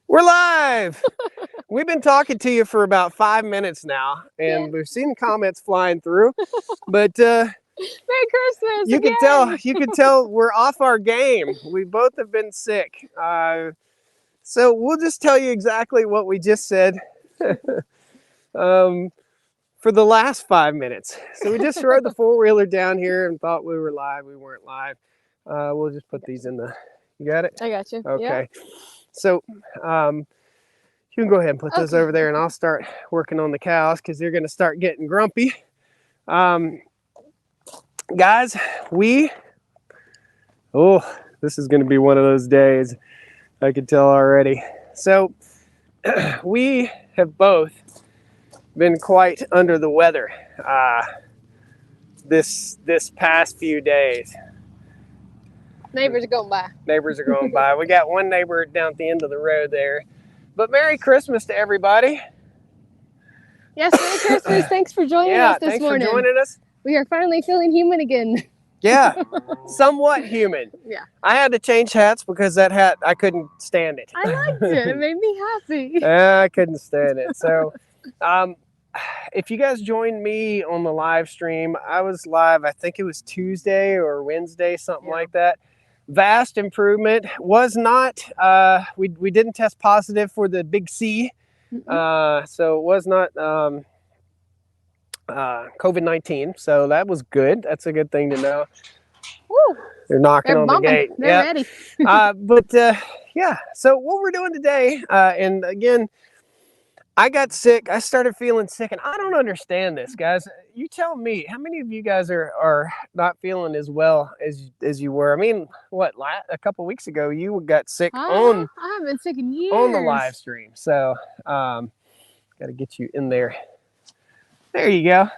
We're live. We've been talking to you for about 5 minutes now, and we've seen comments flying through. But Merry Christmas! you can tell we're off our game. We both have been sick. So we'll just tell you exactly what we just said for the last 5 minutes. So we just rode the four-wheeler down here and thought we were live. We weren't live. We'll just put these in the. You got it? I got you. Okay. Yeah. So you can go ahead and put those over there, and I'll start working on the cows because they're going to start getting grumpy. Guys, this is going to be one of those days. I can tell already. So we have both been quite under the weather this past few days. Neighbors are going by. Neighbors are going by. We got one neighbor down at the end of the road there. But Merry Christmas to everybody. Yes, Merry Christmas. Thanks for joining us this morning. Thanks for joining us. We are finally feeling human again. Yeah, somewhat human. Yeah. I had to change hats because that hat, I couldn't stand it. I liked it. It made me happy. I couldn't stand it. So if you guys joined me on the live stream, I was live, I think it was Tuesday or Wednesday, something like that. Vast improvement. Was not, we didn't test positive for the big C. So it was not COVID-19. So that was good. That's a good thing to know. Woo. They're knocking on bumping. the gate. They're ready. Yeah. So what we're doing today, and again, I got sick. I started feeling sick, and I don't understand this, guys. You tell me, how many of you guys are not feeling as well as you were? I mean, a couple weeks ago, you got sick I haven't been sick in years. on the live stream. So, got to get you in there. There you go.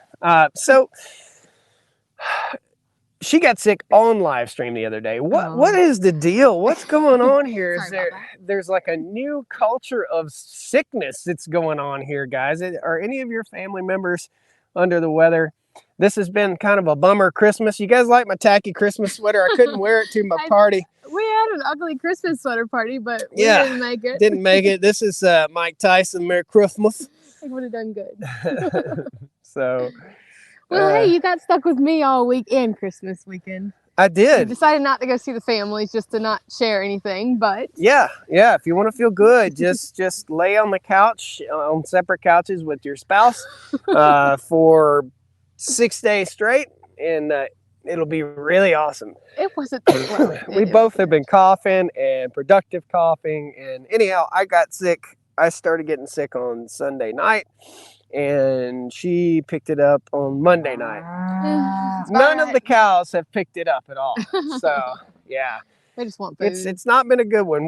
So she got sick on live stream the other day. What is the deal? What's going on here? There's like a new culture of sickness that's going on here, guys. Are any of your family members under the weather? This has been kind of a bummer Christmas. You guys like my tacky Christmas sweater? I couldn't wear it to my party. We had an ugly Christmas sweater party, but we didn't make it. Didn't make it. This is Mike Tyson. Merry Christmas. I would have done good. So. Well, hey, you got stuck with me all week and Christmas weekend. I did. We decided not to go see the families just to not share anything, but yeah. If you want to feel good, just lay on the couch on separate couches with your spouse for 6 days straight, and it'll be really awesome. It wasn't. We both have been coughing and productive coughing, and anyhow, I got sick. I started getting sick on Sunday night. And she picked it up on Monday night. None of the cows have picked it up at all. So yeah, they just want food. It's not been a good one.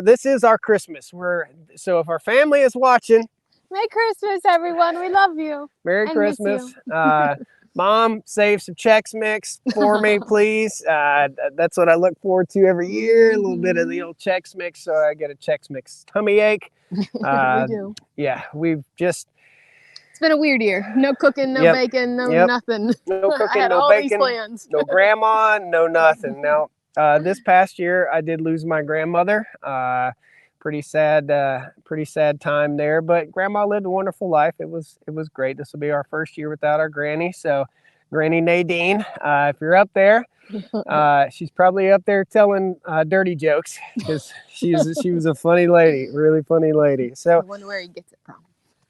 This is our Christmas. So if our family is watching, Merry Christmas, everyone. We love you. Merry Christmas. Mom, save some Chex Mix for me, please. That's what I look forward to every year. A little bit of the old Chex Mix, so I get a Chex Mix tummy ache. We do. Yeah, we've just. It's been a weird year. No cooking, no bacon, no nothing. No cooking, I had no all bacon, these plans. no grandma, no nothing. Now, this past year, I did lose my grandmother. Pretty sad time there. But grandma lived a wonderful life. It was great. This will be our first year without our granny. So, Granny Nadine, if you're up there, she's probably up there telling dirty jokes because she was a funny lady, really funny lady. So I wonder where he gets it from.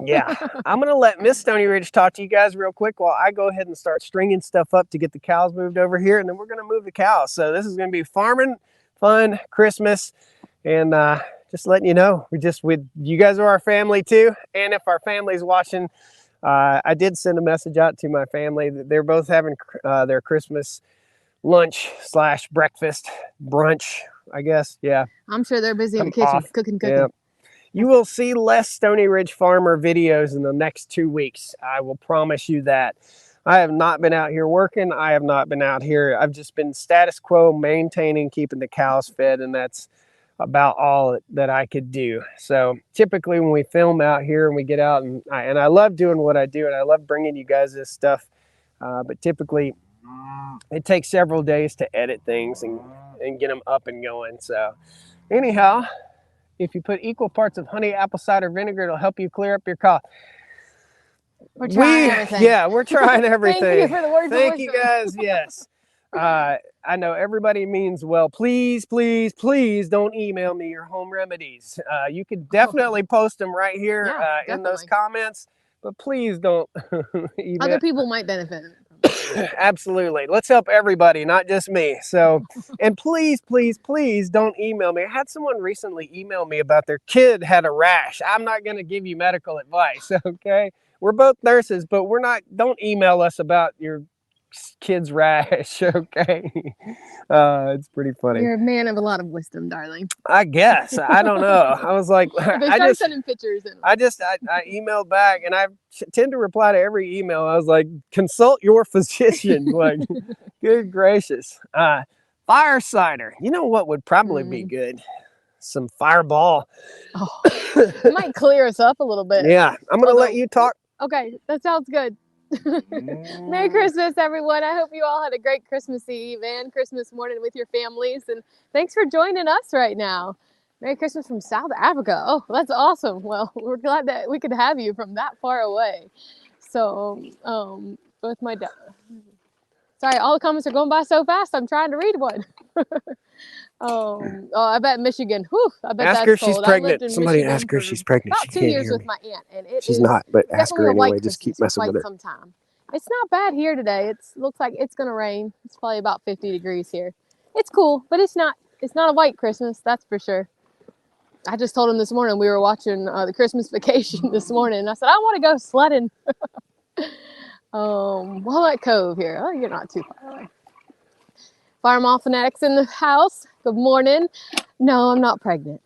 Yeah, I'm going to let Miss Stony Ridge talk to you guys real quick while I go ahead and start stringing stuff up to get the cows moved over here, and then we're going to move the cows. So this is going to be farming, fun, Christmas, and just letting you know, you guys are our family too, and if our family's watching, I did send a message out to my family that they're both having their Christmas lunch / breakfast, brunch, I guess. Yeah. I'm sure they're busy in the kitchen, cooking. Yeah. You will see less Stony Ridge Farmer videos in the next 2 weeks. I will promise you that. I have not been out here working. I have not been out here. I've just been status quo, maintaining, keeping the cows fed, and that's about all that I could do. So typically when we film out here and we get out, and I love doing what I do, and I love bringing you guys this stuff, but typically it takes several days to edit things and get them up and going. So Anyhow, if you put equal parts of honey, apple cider vinegar, it'll help you clear up your cough. We're trying everything. Yeah, we're trying everything. Thank you for the words Thank of you wisdom. guys. Yes. I know everybody means well. Please, please, please don't email me your home remedies. You could definitely post them right here Yeah, in those definitely. comments, but please don't email. Other people might benefit. Absolutely. Let's help everybody, not just me. So, and please, please, please don't email me. I had someone recently email me about their kid had a rash. I'm not going to give you medical advice, okay? We're both nurses, but don't email us about your kid's rash, okay? It's pretty funny. You're a man of a lot of wisdom, darling. I guess. I don't know. I was like, They start sending pictures in. I emailed back, and I tend to reply to every email. I was like, consult your physician. Like, good gracious. Fire cider. You know what would probably be good? Some Fireball. Oh, it might clear us up a little bit. Yeah, I'm going to let you talk. Okay, that sounds good. Merry Christmas, everyone. I hope you all had a great Christmas Eve and Christmas morning with your families. And thanks for joining us right now. Merry Christmas from South Africa. Oh, that's awesome. Well, we're glad that we could have you from that far away. So, with my dad. Sorry, all the comments are going by so fast. I'm trying to read one. Oh, I bet Michigan. Whew, I bet Ask her that's she's cold. pregnant. Somebody ask her she's pregnant. About She 2 can't years hear with me. my aunt, and it She's is not, but ask her definitely a white anyway. Just keep Christmas messing for with her. quite some time. It's not bad here today. It looks like it's gonna rain. It's probably about 50 degrees here. It's cool, but it's not a white Christmas, that's for sure. I just told him this morning we were watching the Christmas Vacation this morning, and I said I want to go sledding. Walnut Cove here. Oh, you're not too far away. Farm All Fanatics in the house. Good morning. No, I'm not pregnant.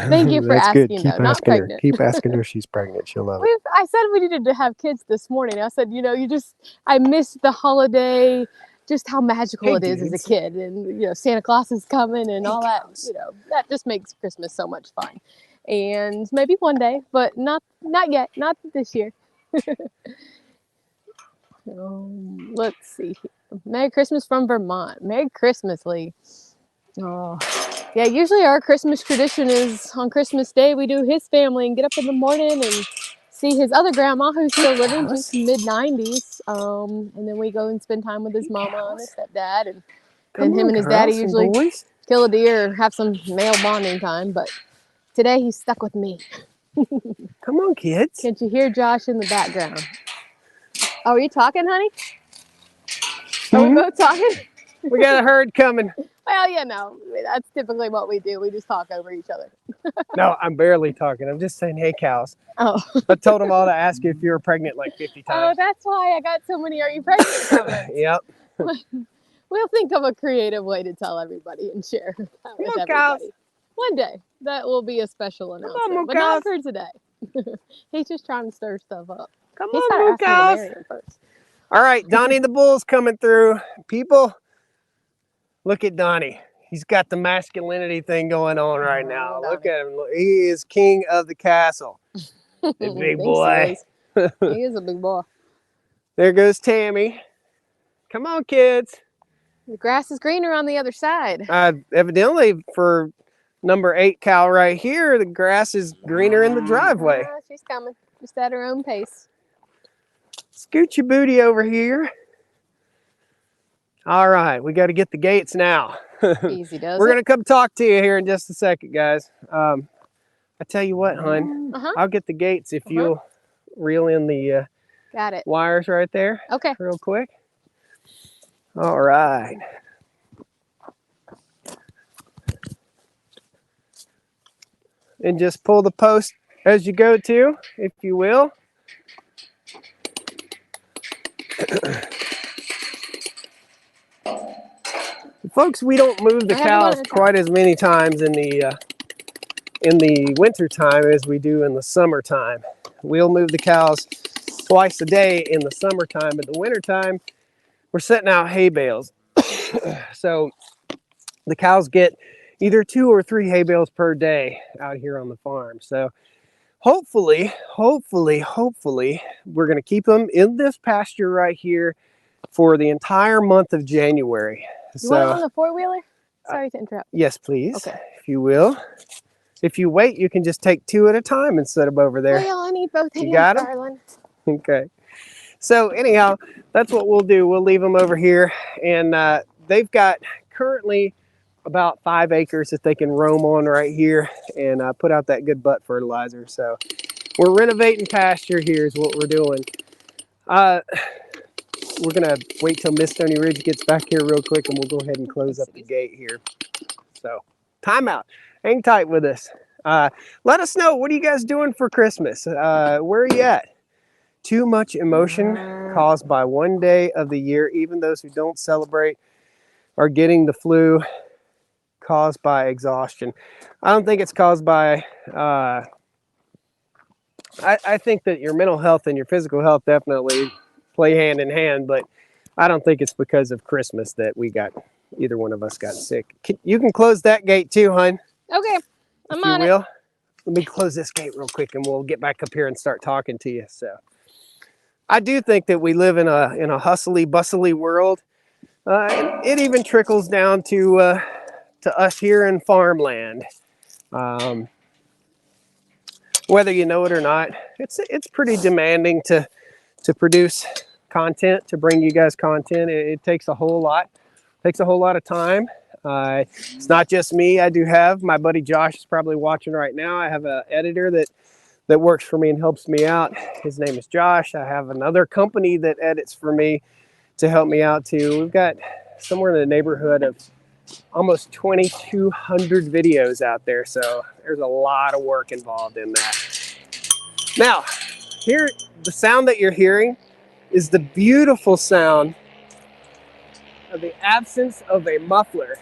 Thank you for asking. Good. Keep though. Not asking her. pregnant. Keep asking her she's pregnant. She'll love it. I said we needed to have kids this morning. I said, I missed the holiday, just how magical it is as a kid. And, Santa Claus is coming and all that, that just makes Christmas so much fun. And maybe one day, but not yet, not this year. Let's see. Merry Christmas from Vermont. Merry Christmas, Lee. Oh, yeah, usually our Christmas tradition is on Christmas Day, we do his family and get up in the morning and see his other grandma who's still living, just mid-90s. And then we go and spend time with his mama and his stepdad. And then him and his daddy usually kill a deer or have some male bonding time. But today he's stuck with me. Come on, kids. Can't you hear Josh in the background? Oh, are you talking, honey? Are we both talking? We got a herd coming. Well, that's typically what we do. We just talk over each other. No, I'm barely talking. I'm just saying, hey, cows. Oh. I told them all to ask you if you were pregnant like 50 times. Oh, that's why I got so many "Are you pregnant?" comments. Yep. We'll think of a creative way to tell everybody and share that with everybody. Cows. One day, that will be a special announcement, but not for today. He's just trying to stir stuff up. Come on, cows. All right, Donnie the Bull's coming through. People, look at Donnie. He's got the masculinity thing going on right now. Look at him. He is king of the castle. The big boy. He is a big boy. There goes Tammy. Come on, kids. The grass is greener on the other side. Evidently, for number 8 cow right here, the grass is greener in the driveway. She's coming, just at her own pace. Scoot your booty over here. All right, we got to get the gates now. Easy does. We're going to come talk to you here in just a second, guys. I tell you what, hon, I'll get the gates if you'll reel in the got it. Wires right there. Okay. Real quick. All right. And just pull the post as you go to, if you will. Folks, we don't move the cows quite as many times in the winter time as we do in the summertime. We'll move the cows twice a day in the summertime, but the wintertime, we're setting out hay bales. So the cows get either 2 or 3 hay bales per day out here on the farm. So hopefully, we're going to keep them in this pasture right here for the entire month of January. You want it on the 4-wheeler? Sorry to interrupt. Yes, please. Okay. If you will. If you wait, you can just take 2 at a time and set them over there. Well, I need both hands, You got 'em? darling. Okay. So anyhow, that's what we'll do. We'll leave them over here, and they've got currently about 5 acres that they can roam on right here and put out that good butt fertilizer. So we're renovating pasture here is what we're doing. We're gonna wait till Miss Stony Ridge gets back here real quick, and we'll go ahead and close up the gate here. So timeout. Hang tight with us. Let us know, what are you guys doing for Christmas? Where are you at? Too much emotion caused by one day of the year. Even those who don't celebrate are getting the flu caused by exhaustion. I don't think it's caused by, I think that your mental health and your physical health definitely play hand in hand, but I don't think it's because of Christmas that either one of us got sick. You can close that gate too, hon. Okay, I'm on it. Let me close this gate real quick and we'll get back up here and start talking to you. So I do think that we live in a hustly, bustly world. And it even trickles down to us here in farmland. Whether you know it or not, it's pretty demanding to produce content, to bring you guys content. It takes a whole lot. Takes a whole lot of time. It's not just me. I do have my buddy Josh is probably watching right now. I have an editor that works for me and helps me out. His name is Josh. I have another company that edits for me to help me out too. We've got somewhere in the neighborhood of almost 2,200 videos out there. So there's a lot of work involved in that. Now, here, the sound that you're hearing is the beautiful sound of the absence of a muffler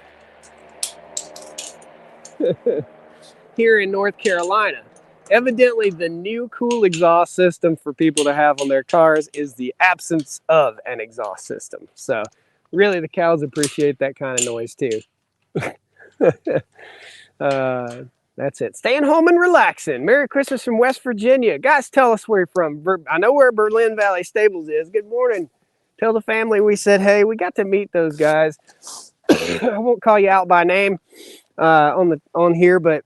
here in North Carolina. Evidently, the new cool exhaust system for people to have on their cars is the absence of an exhaust system. So really, the cows appreciate that kind of noise too. That's it. Staying home and relaxing. Merry Christmas from West Virginia. Guys, tell us where you're from. I know where Berlin Valley Stables is. Good morning. Tell the family we said, hey, we got to meet those guys. I won't call you out by name on here, but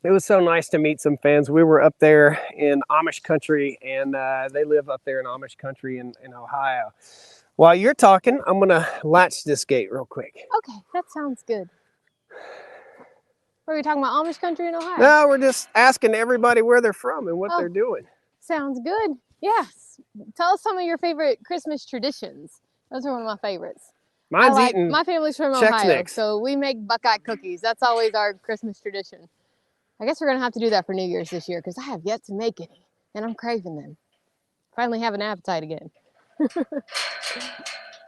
it was so nice to meet some fans. We were up there in Amish country, and they live up there in Amish country in Ohio. While you're talking, I'm going to latch this gate real quick. Okay, that sounds good. Are we talking about Amish country in Ohio? No, we're just asking everybody where they're from and what they're doing. Sounds good. Yes. Tell us some of your favorite Christmas traditions. Those are one of my favorites. Mine's eating my family's from Chex Ohio, Mix. so we make Buckeye cookies. That's always our Christmas tradition. I guess we're going to have to do that for New Year's this year because I have yet to make any, and I'm craving them. Finally have an appetite again.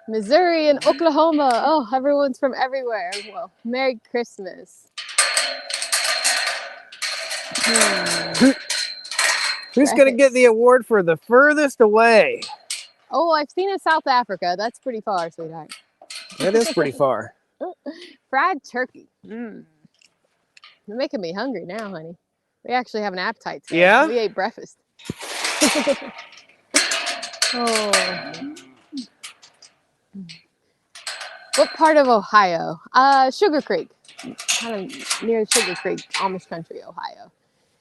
Missouri and Oklahoma. Oh, everyone's from everywhere. Well, Merry Christmas. Who's going to get the award for the furthest away? Oh, I've seen in South Africa. That's pretty far, sweetheart. That is pretty far. Fried turkey. You're making me hungry now, honey. We actually have an appetite today. Yeah? We ate breakfast. Oh. What part of Ohio? Sugar Creek. Kind of near Sugar Creek, Amish country, Ohio,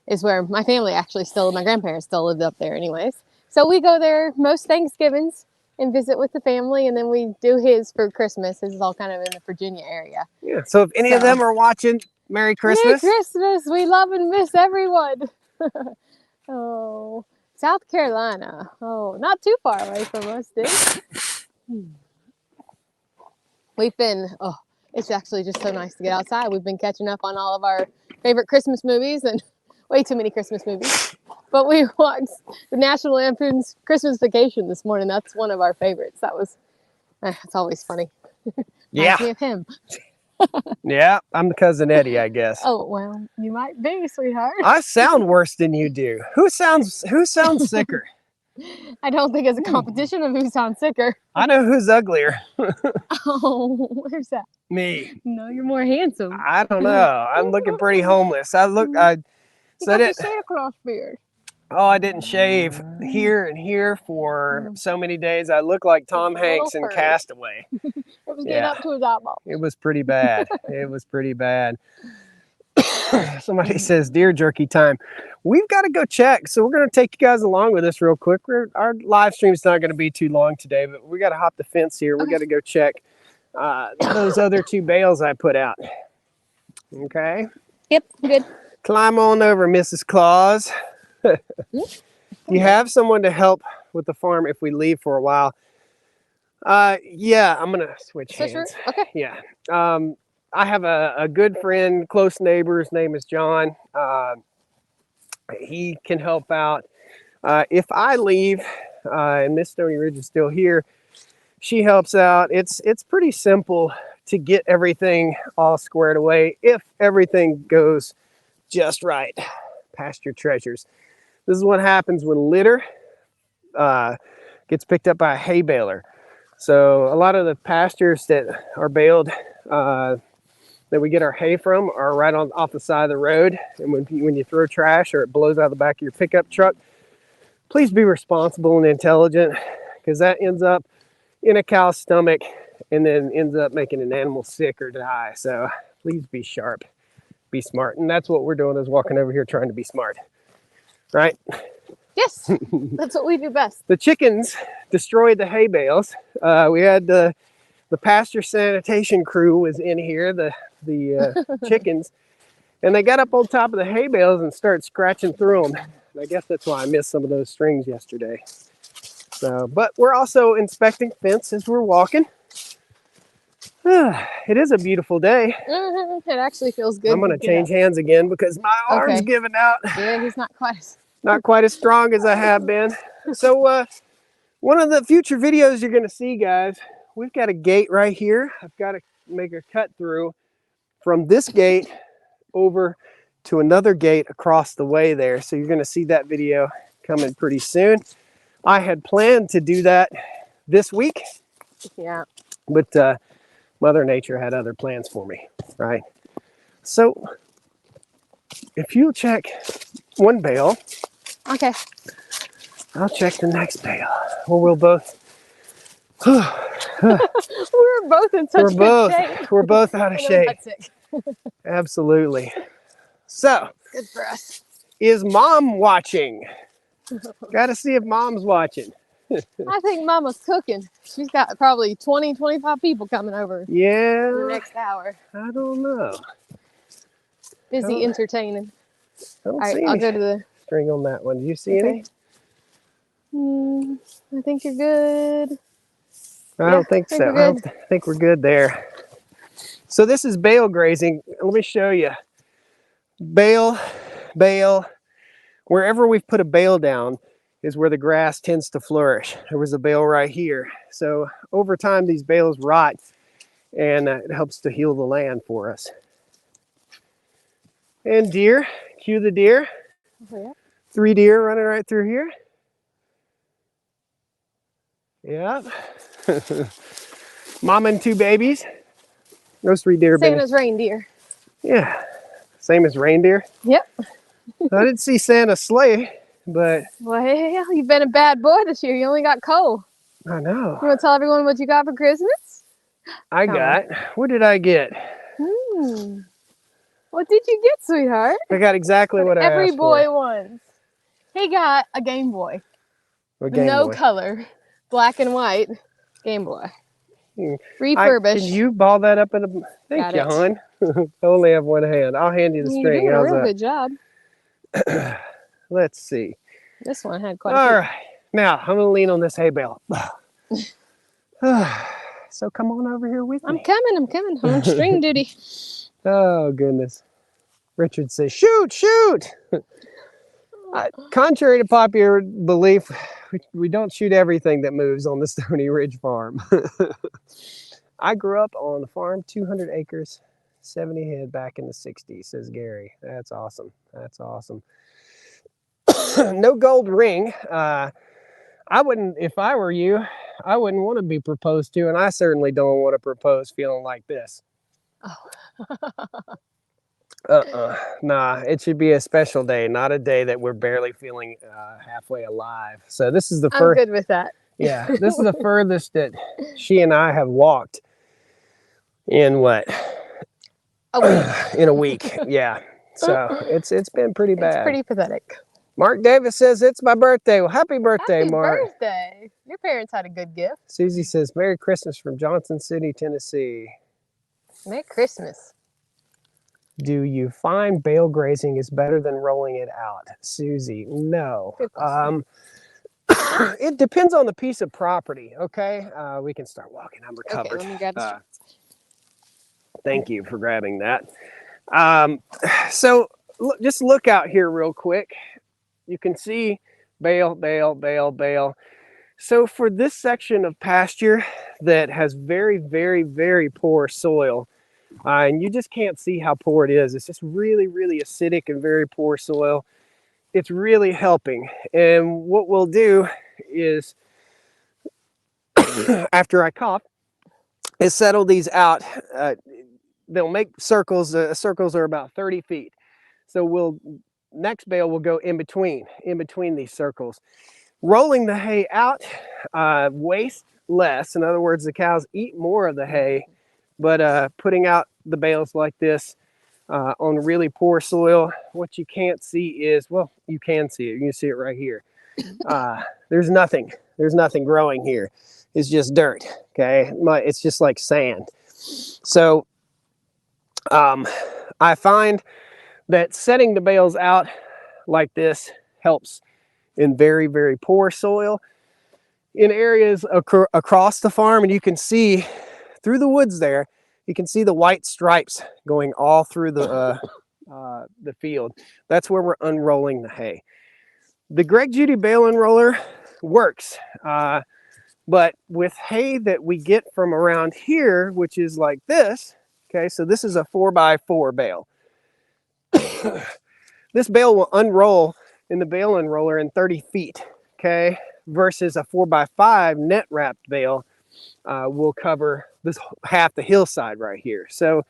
is where my family my grandparents still lived up there anyways. So we go there most Thanksgivings and visit with the family, and then we do his for Christmas. This is all kind of in the Virginia area. Yeah, so if any of them are watching, Merry Christmas. Merry Christmas. We love and miss everyone. Oh, South Carolina. Oh, not too far away from us, dude. We've been, it's actually just so nice to get outside. We've been catching up on all of our favorite Christmas movies, and way too many Christmas movies. But we watched the National Lampoon's Christmas Vacation this morning. That's one of our favorites. It's always funny. Yeah. Reminds me of him. Yeah, I'm the cousin Eddie, I guess. Oh, well, you might be, sweetheart. I sound worse than you do. Who sounds sicker? I don't think it's a competition of who sounds sicker. I know who's uglier. Oh, where's that? Me. No, you're more handsome. I don't know. I'm looking pretty homeless. You got the Santa Claus beard. Oh, I didn't shave here and here for so many days. I look like Tom He's a little Hanks in furry. Castaway. It was getting Yeah, up to his eyeball. it was pretty bad. It was pretty bad. Somebody says deer jerky time. We've got to go check. So we're going to take you guys along with us real quick. Our live stream's not going to be too long today, but we got to hop the fence here. We got to go check those other 2 bales I put out. Okay. Yep, good. Climb on over, Mrs. Claus. Do you have someone to help with the farm if we leave for a while? Yeah, I'm going to switch hands. Okay. Yeah. I have a good friend, close neighbor. His name is John. He can help out. If I leave and Miss Stony Ridge is still here, she helps out. It's pretty simple to get everything all squared away if everything goes just right. Pasture treasures. This is what happens when litter gets picked up by a hay baler. So a lot of the pastures that are baled that we get our hay from are right on off the side of the road. And when you throw trash or it blows out of the back of your pickup truck, please be responsible and intelligent, because that ends up in a cow's stomach and then ends up making an animal sick or die. So please be sharp, be smart. And that's what we're doing, is walking over here trying to be smart, right? Yes, that's what we do best. The chickens destroyed the hay bales. We had the pasture sanitation crew was in here, the chickens, and they got up on top of the hay bales and started scratching through them. And I guess that's why I missed some of those strings yesterday. So, but we're also inspecting fence as we're walking. It is a beautiful day. It actually feels good. I'm going to change hands again because my arm's giving out. Yeah, he's not quite as strong as I have been. So one of the future videos you're going to see, guys, we've got a gate right here. I've got to make a cut through from this gate over to another gate across the way there. So you're going to see that video coming pretty soon. I had planned to do that this week. Yeah. But Mother Nature had other plans for me, right? So if you'll check one bale, okay, I'll check the next bale. Or we'll both. we're both in such good shape. We're both out of shape. Absolutely. So, good for us. Is Mom watching? Got to see if Mom's watching. I think Mama's cooking. She's got probably 20, 25 people coming over. Yeah. In the next hour. I don't know. Busy entertaining. All right, I'll go to the string on that one. Do you see any? I think you're good. I don't think so. I don't think we're good there. So this is bale grazing. Let me show you. Bale, wherever we've put a bale down is where the grass tends to flourish. There was a bale right here. So over time, these bales rot, and it helps to heal the land for us. And deer, cue the deer. Oh, yeah. 3 deer running right through here. Yeah. Mom and 2 babies. Those 3 deer. Same as reindeer. Yeah. Same as reindeer? Yep. I didn't see Santa's sleigh, but... Well, you've been a bad boy this year. You only got coal. I know. You want to tell everyone what you got for Christmas? What did I get? What did you get, sweetheart? I got exactly what I asked for. Every boy wants. He got a Game Boy. No color. Black and white. Game Boy. Refurbished. Can you ball that up in a... Thank you, hon. I only have one hand. I'll hand you the string. You're doing a real good job. Let's see. This one had quite a few. All right. Now, I'm going to lean on this hay bale. So come on over here with me. I'm coming. I'm on string duty. Oh, goodness. Richard says, shoot. Contrary to popular belief, we don't shoot everything that moves on the Stony Ridge farm. I grew up on the farm, 200 acres, 70 head back in the 60s, says Gary. That's awesome. That's awesome. No gold ring. I wouldn't, if I were you, I wouldn't want to be proposed to, and I certainly don't want to propose feeling like this. Oh. Nah, it should be a special day, not a day that we're barely feeling halfway alive. So this is the I'm first, good with that. yeah, this is the furthest that she and I have walked in what? A week. In a week. Yeah. So it's been pretty It's bad. pretty pathetic. Mark Davis says it's my birthday. Well, happy birthday, Happy Mark. birthday. Your parents had a good gift. Susie says Merry Christmas from Johnson City, Tennessee. Merry Christmas. Do you find bale grazing is better than rolling it out? Susie, no. Good question. It depends on the piece of property, okay? We can start walking. I'm Okay, recovered. let me grab the Thank you for grabbing that. So just look out here real quick. You can see bale, bale, bale, bale. So for this section of pasture that has very, very, very poor soil, and you just can't see how poor it is. It's just really, really acidic and very poor soil. It's really helping. And what we'll do is, after I cough, is settle these out. They'll make circles. Circles are about 30 feet. So next bale will go in between these circles. Rolling the hay out wastes less. In other words, the cows eat more of the hay, but putting out the bales like this on really poor soil, what you can't see is, well, you can see it. You can see it right here. There's nothing growing here. It's just dirt, okay? It's just like sand. So I find that setting the bales out like this helps in very, very poor soil. In areas across the farm, and you can see through the woods there, you can see the white stripes going all through the field. That's where we're unrolling the hay. The Greg Judy bale unroller works, but with hay that we get from around here, which is like this, okay, so this is a 4x4 bale. This bale will unroll in the bale unroller in 30 feet, okay, versus a 4x5 net wrapped bale will cover this half the hillside right here. So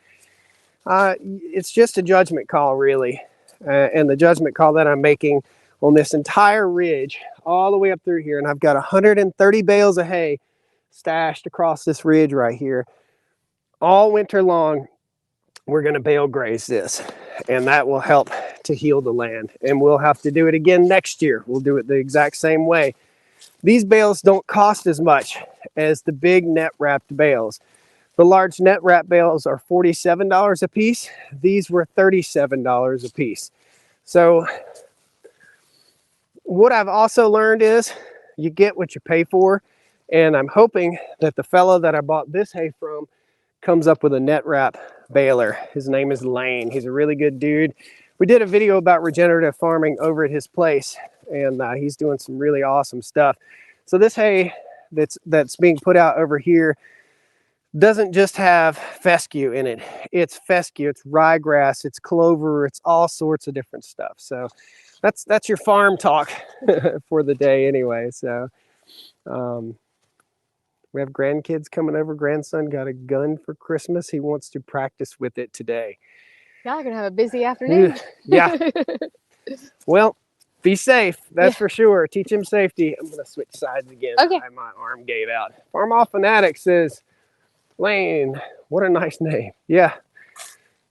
it's just a judgment call, really. And the judgment call that I'm making on this entire ridge, all the way up through here, and I've got 130 bales of hay stashed across this ridge right here. All winter long, we're going to bale graze this, and that will help to heal the land. And we'll have to do it again next year. We'll do it the exact same way. These bales don't cost as much as the big net wrapped bales. The large net wrap bales are $47 a piece. These were $37 a piece. So what I've also learned is you get what you pay for. And I'm hoping that the fellow that I bought this hay from comes up with a net wrap baler. His name is Lane. He's a really good dude. We did a video about regenerative farming over at his place, and he's doing some really awesome stuff. So this hay that's being put out over here doesn't just have fescue in it. It's fescue, it's ryegrass, it's clover, it's all sorts of different stuff. So that's your farm talk for the day anyway. So we have grandkids coming over. Grandson got a gun for Christmas. He wants to practice with it today. Y'all are gonna have a busy afternoon. Yeah. Well, be safe. That's for sure. Teach him safety. I'm gonna switch sides again. Okay. My arm gave out. Farm Off Fanatic says, Lane, what a nice name. Yeah.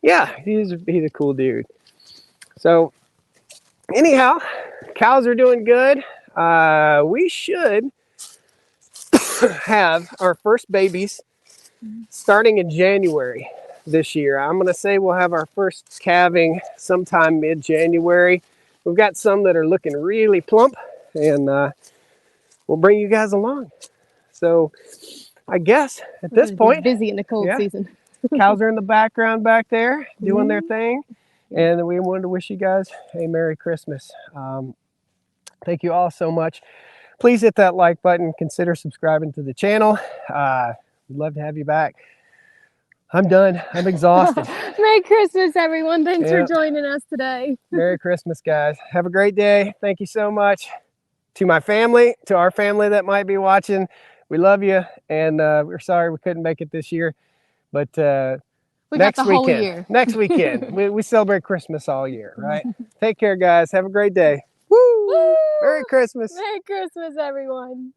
Yeah, he's a cool dude. So anyhow, cows are doing good. We should have our first babies starting in January this year. I'm going to say we'll have our first calving sometime mid-January. We've got some that are looking really plump, and we'll bring you guys along. So I guess at this point, busy in the cold season. Cows are in the background back there doing their thing. And we wanted to wish you guys a Merry Christmas. Thank you all so much. Please hit that like button. Consider subscribing to the channel. We'd love to have you back. I'm done. I'm exhausted. Merry Christmas, everyone. Thanks for joining us today. Merry Christmas, guys. Have a great day. Thank you so much. To my family, to our family that might be watching, we love you. And we're sorry we couldn't make it this year. But We got Next the whole weekend. year. Next weekend. We celebrate Christmas all year, right? Take care, guys. Have a great day. Woo! Woo! Merry Christmas. Merry Christmas, everyone.